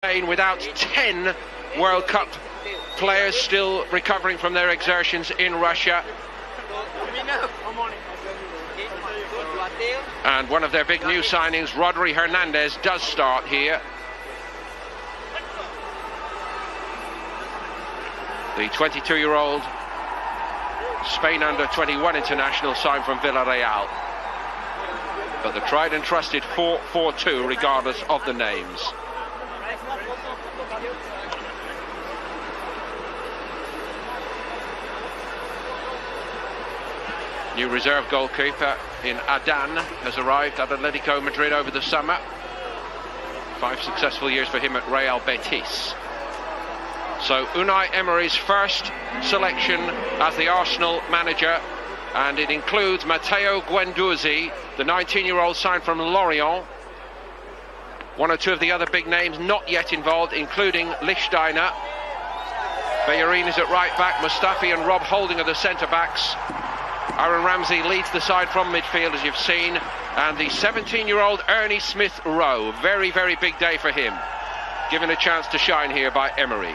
Without 10 World Cup players still recovering from their exertions in Russia. And one of their big new signings, Rodri Hernandez, does start here. The 22-year-old Spain under-21 international signed from Villarreal. But the tried and trusted 4-4-2 regardless of the names. New reserve goalkeeper in Adan has arrived at Atlético Madrid over the summer. 5 successful years for him at Real Betis. So Unai Emery's first selection as the Arsenal manager, and it includes Matteo Guendouzi, the 19-year-old signed from Lorient. One or two of the other big names not yet involved, including Lichtsteiner. Bellerin is at right back, Mustafi and Rob Holding are the centre-backs. Aaron Ramsey leads the side from midfield, as you've seen, and the 17-year-old Ernie Smith-Rowe, very, very big day for him, given a chance to shine here by Emery.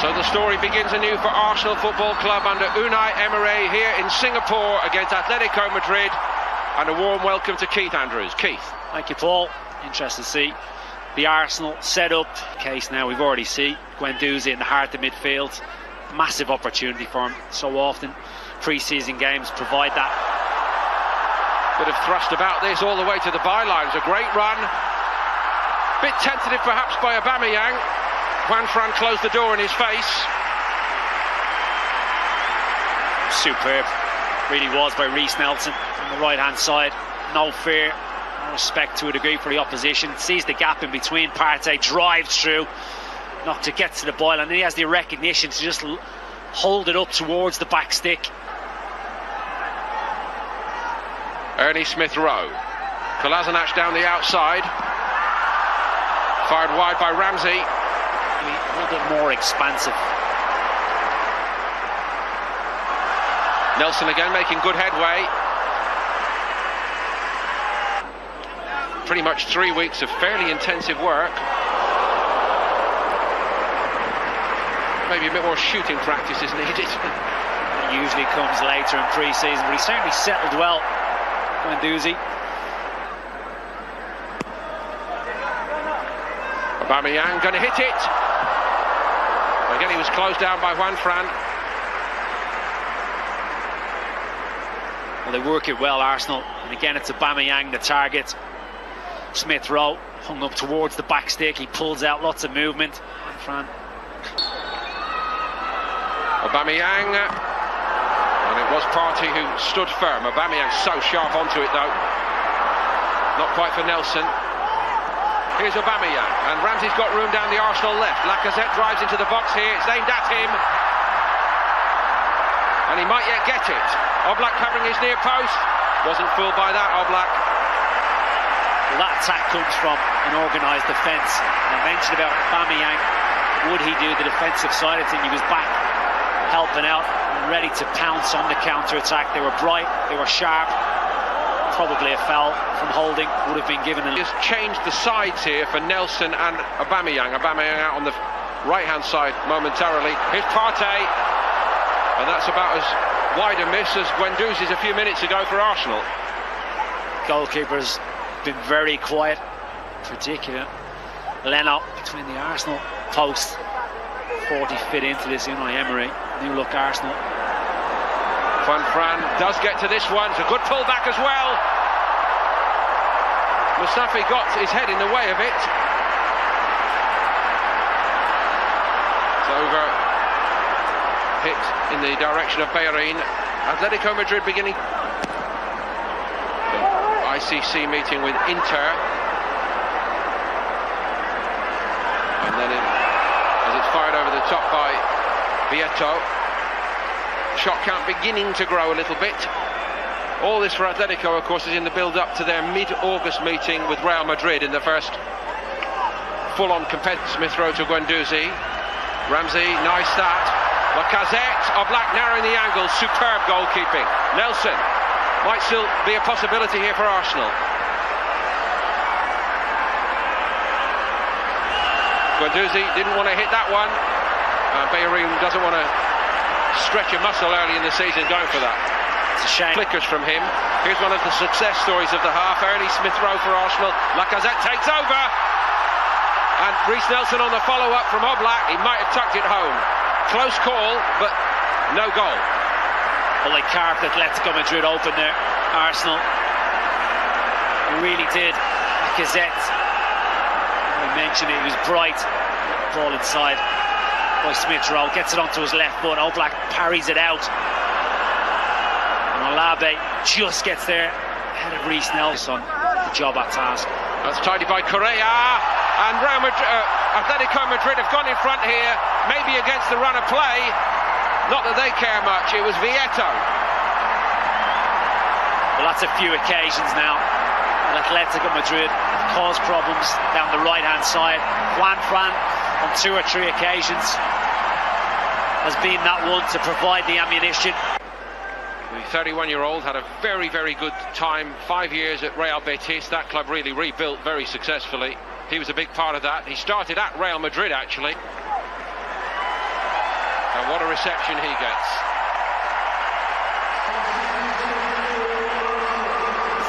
So the story begins anew for Arsenal Football Club under Unai Emery here in Singapore against Atlético Madrid, and a warm welcome to Keith Andrews. Keith. Thank you, Paul. Interested to see the Arsenal set-up case now. We've already seen Guendouzi in the heart of midfield. Massive opportunity for him. So often pre-season games provide that. Bit of thrust about this all the way to the bylines. A great run. Bit tentative perhaps by Aubameyang. Juan Fran closed the door in his face. Superb. Really was by Reiss Nelson on the right-hand side. No fear. Respect to a degree for the opposition. Sees the gap in between. Partey drives through, not to get to the ball, and then he has the recognition to just hold it up towards the back stick. Ernie Smith-Rowe. Kolasinac down the outside. Fired wide by Ramsey. A little bit more expansive. Nelson again making good headway. Pretty much 3 weeks of fairly intensive work. Maybe a bit more shooting practice is needed. It usually comes later in pre-season, but he's certainly settled well, Guendouzi. Aubameyang going to hit it. Again, he was closed down by Juan Fran. Well, they work it well, Arsenal. And again, it's Aubameyang the target. Smith-Rowe hung up towards the back stick. He pulls out lots of movement. Fran. Aubameyang, and it was Partey who stood firm. Aubameyang so sharp onto it though. Not quite for Nelson. Here's Aubameyang, and Ramsey's got room down the Arsenal left. Lacazette drives into the box here. It's aimed at him, and he might yet get it. Oblak covering his near post. Wasn't fooled by that, Oblak. Well, that attack comes from an organised defence. I mentioned about Aubameyang. Would he do the defensive side of things? He was back helping out and ready to pounce on the counter-attack. They were bright, they were sharp. Probably a foul from Holding would have been given. Just changed the sides here for Nelson and Aubameyang. Aubameyang out on the right-hand side momentarily. Here's Partey, and that's about as wide a miss as Guendouzi's a few minutes ago for Arsenal. Goalkeepers been very quiet, in particular Leno between the Arsenal posts. 40 fit into this Unai Emery new look Arsenal. Juan Fran does get to this one. It's a good pull back as well. Mustafi got his head in the way of it. It's over. Hit in the direction of Bellerin. Atlético Madrid beginning ICC meeting with Inter, and then as it's fired over the top by Vieto, shot count beginning to grow a little bit. All this for Atletico, of course, is in the build-up to their mid-August meeting with Real Madrid in the first full-on competitive. Smith-Rowe to Guendouzi. Ramsey, nice start. Lacazette, Oblak narrowing the angle. Superb goalkeeping. Nelson Might still be a possibility here for Arsenal. Guendouzi didn't want to hit that one. Bellerin doesn't want to stretch a muscle early in the season going for that. It's a shame. Flickers from him. Here's one of the success stories of the half. Early Smith Rowe for Arsenal. Lacazette takes over. And Reece Nelson on the follow-up from Oblak. He might have tucked it home. Close call, but no goal. Well, they carved Atlético Madrid open there, Arsenal. They really did. Lacazette, I mentioned it, he was bright. Ball inside by Smith Rowe. Gets it onto his left foot. Oblak parries it out. And Olabe just gets there ahead of Reece Nelson. The job at task. That's tidied by Correa. And Atletico Madrid have gone in front here, maybe against the run of play. Not that they care much, it was Vieto. Well, that's a few occasions now. And Atletico Madrid have caused problems down the right-hand side. Juan Fran, on 2 or 3 occasions, has been that one to provide the ammunition. The 31-year-old had a very, very good time, 5 years at Real Betis. That club really rebuilt very successfully. He was a big part of that. He started at Real Madrid, actually. And what a reception he gets.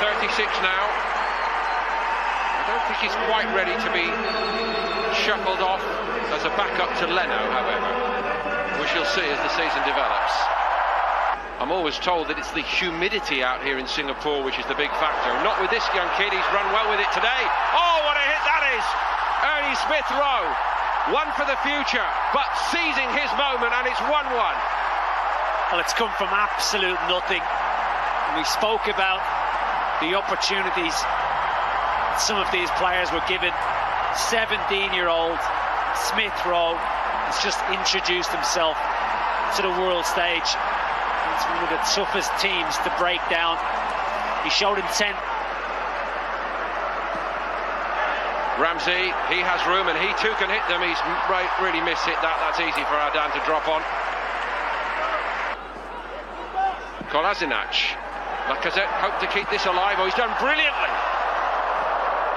36 now. I don't think he's quite ready to be shuffled off as a backup to Leno, however. We shall see as the season develops. I'm always told that it's the humidity out here in Singapore which is the big factor. Not with this young kid, he's run well with it today. Oh, what a hit that is! Ernie Smith Rowe. One for the future, but seizing his moment, and it's 1-1. Well, it's come from absolute nothing. And we spoke about the opportunities some of these players were given. 17-year-old Smith Rowe has just introduced himself to the world stage. It's one of the toughest teams to break down. He showed intent. Ramsey, he has room and he too can hit them. He's really mishit that. That's easy for Adan to drop on. Kolasinac. Lacazette hoped to keep this alive. Oh, he's done brilliantly.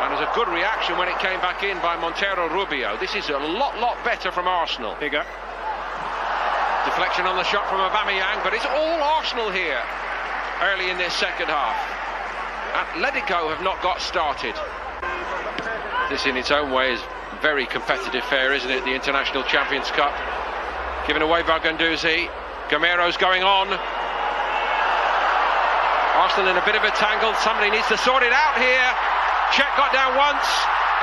And there's a good reaction when it came back in by Montero Rubio. This is a lot better from Arsenal. Bigger. Deflection on the shot from Aubameyang, but it's all Arsenal here early in this second half. Atletico have not got started. This in its own way is very competitive fare, isn't it? The International Champions Cup. Given away by Guendouzi. Gamero's going on. Arsenal in a bit of a tangle. Somebody needs to sort it out here. Czech got down once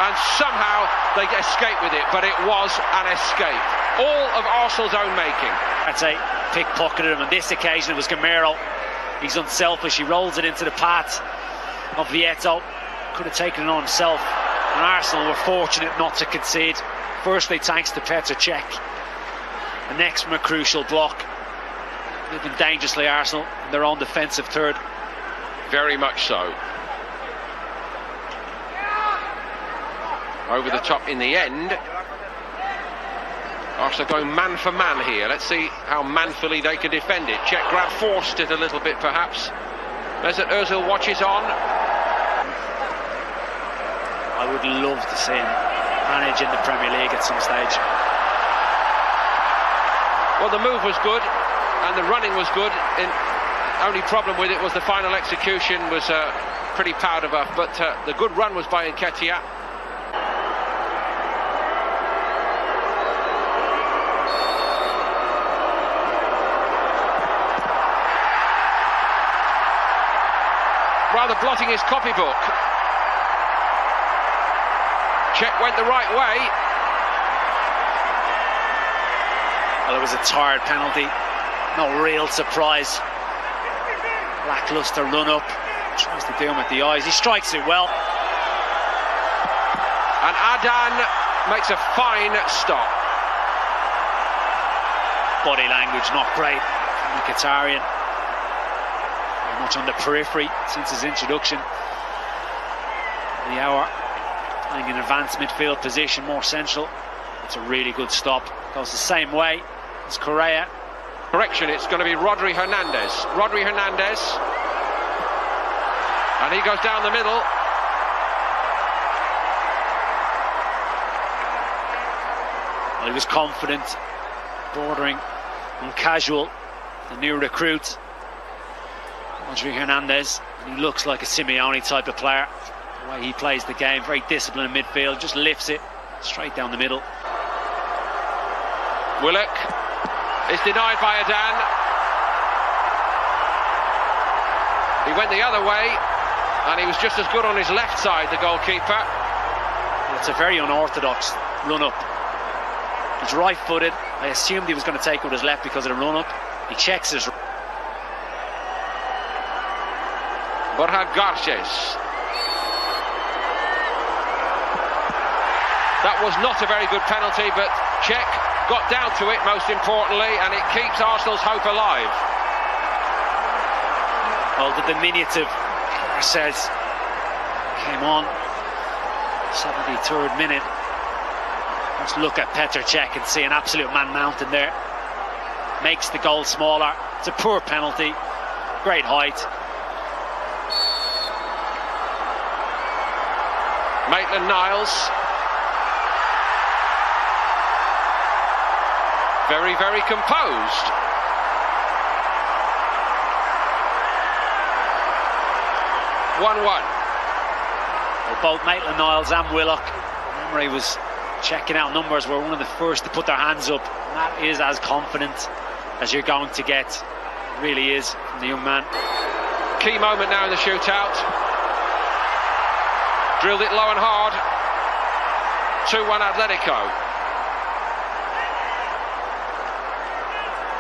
and somehow they escape with it, but it was an escape. All of Arsenal's own making. I'd say pickpocketed him. On this occasion it was Gamero. He's unselfish. He rolls it into the path of Vieto. Could have taken it on himself. And Arsenal were fortunate not to concede. Firstly, thanks to Petr Cech. The next from a crucial block. They've been dangerously Arsenal in their own defensive third. Very much so. Over the top in the end. Arsenal going man for man here. Let's see how manfully they can defend it. Czech grab forced it a little bit perhaps. Mesut Ozil watches on. I would love to see him manage in the Premier League at some stage. Well, the move was good and the running was good. Only problem with it was the final execution was pretty powder buff, but the good run was by Nketiah. Rather blotting his copybook. Czech went the right way. Well, it was a tired penalty. No real surprise. Lackluster run up. Tries to do him with the eyes. He strikes it well. And Adan makes a fine stop. Body language not great from the Qatarian. Very much on the periphery since his introduction. The hour. Playing in advanced midfield position, more central. It's a really good stop. Goes the same way as Correa. Correction, it's going to be Rodri Hernandez. Rodri Hernandez. And he goes down the middle. Well, he was confident, bordering on casual, the new recruit, Rodri Hernandez. And he looks like a Simeone type of player. The way he plays the game, very disciplined in midfield, just lifts it straight down the middle. Willock is denied by Adan. He went the other way, and he was just as good on his left side, the goalkeeper. It's a very unorthodox run-up. He's right-footed. I assumed he was going to take it with his left because of the run-up. He checks his... Borja Garces. That was not a very good penalty, but Cech got down to it, most importantly, and it keeps Arsenal's hope alive. Well, the diminutive Garces came on 73rd minute. Let's look at Petr Cech and see an absolute man mountain there. Makes the goal smaller. It's a poor penalty. Great height. Maitland-Niles. Very, very composed. Well, both Maitland-Niles and Willock, remember he was checking out numbers, were one of the first to put their hands up. And that is as confident as you're going to get. It really is from the young man. Key moment now in the shootout. Drilled it low and hard. 2-1 Atletico.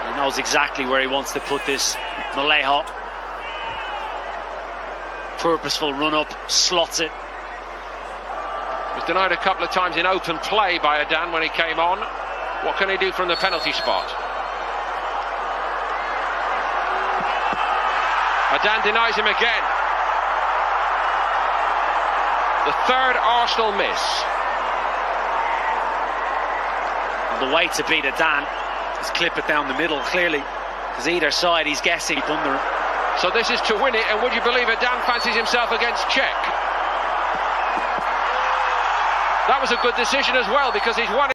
He knows exactly where he wants to put this. Malejo. Purposeful run-up, slots it. Was denied a couple of times in open play by Adan when he came on. What can he do from the penalty spot? Adan denies him again. The third Arsenal miss. And the way to beat Adan is clip it down the middle, clearly. Because either side, he's guessing under him. So this is to win it, and would you believe Adan fancies himself against Cech? That was a good decision as well, because he's won it.